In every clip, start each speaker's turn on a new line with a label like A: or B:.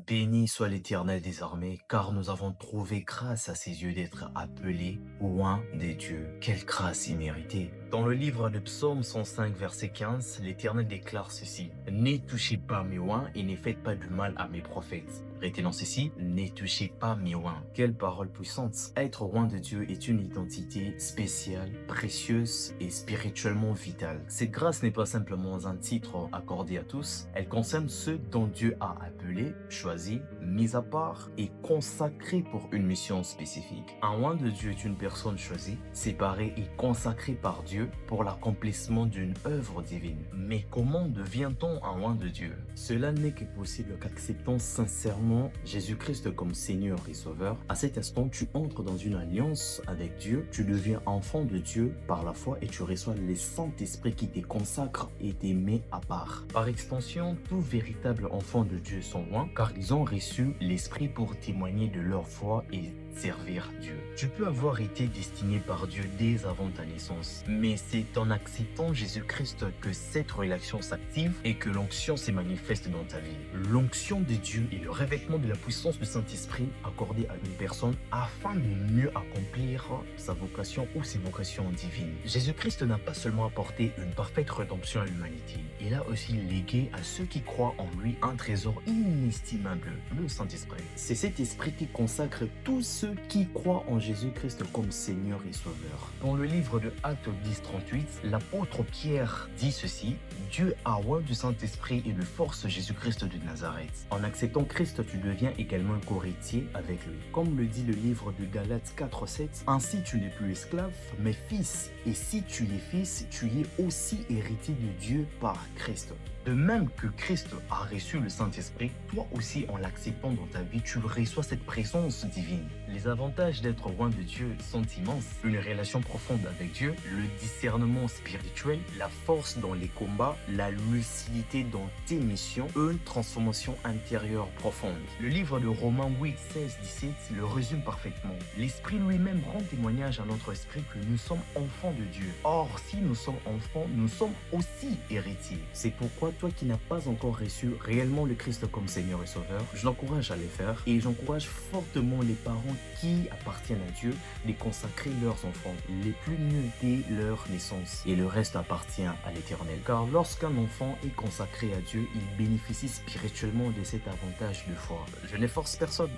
A: Béni soit l'Éternel des armées, car nous avons trouvé grâce à ses yeux d'être appelés loin des dieux. Quelle grâce imméritée! Dans le livre de Psaume 105, verset 15, l'Éternel déclare ceci: « Ne touchez pas mes oins et ne faites pas du mal à mes prophètes. » Retenons ceci: « Ne touchez pas mes oins. » Quelle parole puissante! Être oint de Dieu est une identité spéciale, précieuse et spirituellement vitale. Cette grâce n'est pas simplement un titre accordé à tous, elle concerne ceux dont Dieu a appelé, choisi, mis à part et consacré pour une mission spécifique. Un oint de Dieu est une personne choisie, séparée et consacrée par Dieu pour l'accomplissement d'une œuvre divine. Mais comment devient-on un oint de Dieu? Cela n'est que possible qu'acceptant sincèrement Jésus-Christ comme Seigneur et Sauveur. À cet instant, tu entres dans une alliance avec Dieu, tu deviens enfant de Dieu par la foi et tu reçois le Saint-Esprit qui te consacre et te met à part. Par extension, tout véritable enfant de Dieu sont oints car ils ont reçu l'Esprit pour témoigner de leur foi et servir Dieu. Tu peux avoir été destiné par Dieu dès avant ta naissance, mais c'est en acceptant Jésus-Christ que cette relation s'active et que l'onction se manifeste dans ta vie. L'onction de Dieu est le revêtement de la puissance du Saint-Esprit accordé à une personne afin de mieux accomplir sa vocation ou ses vocations divines. Jésus-Christ n'a pas seulement apporté une parfaite rédemption à l'humanité, il a aussi légué à ceux qui croient en lui un trésor inestimable, le Saint-Esprit. C'est cet esprit qui consacre tous ceux qui croient en Jésus-Christ comme Seigneur et Sauveur. Dans le livre de Actes 10:38, l'apôtre Pierre dit ceci: « Dieu a oint du Saint-Esprit et de force Jésus-Christ de Nazareth. » En acceptant Christ, tu deviens également un co-héritier avec lui. Comme le dit le livre de Galates 4:7, « Ainsi tu n'es plus esclave, mais fils. Et si tu es fils, tu es aussi héritier de Dieu par Christ. » De même que Christ a reçu le Saint-Esprit, toi aussi en l'acceptant dans ta vie, tu reçois cette présence divine. Les avantages d'être oint de Dieu sont immenses. Une relation profonde avec Dieu, le discernement spirituel, la force dans les combats, la lucidité dans tes missions, une transformation intérieure profonde. Le livre de Romains 8, 16, 17 le résume parfaitement. L'Esprit lui-même rend témoignage à notre esprit que nous sommes enfants de Dieu. Or, si nous sommes enfants, nous sommes aussi héritiers. C'est pourquoi toi qui n'as pas encore reçu réellement le Christ comme Seigneur et Sauveur, je l'encourage à le faire et j'encourage fortement les parents qui appartiennent à Dieu de consacrer leurs enfants les plus nés dès leur naissance et le reste appartient à l'Éternel. Car lorsqu'un enfant est consacré à Dieu, il bénéficie spirituellement de cet avantage de foi. Je ne force personne.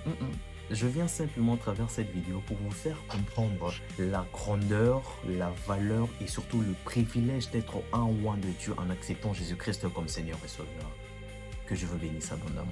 A: Je viens simplement à travers cette vidéo pour vous faire comprendre la grandeur, la valeur et surtout le privilège d'être un oint de Dieu en acceptant Jésus-Christ comme Seigneur et Sauveur. Que je vous bénisse abondamment.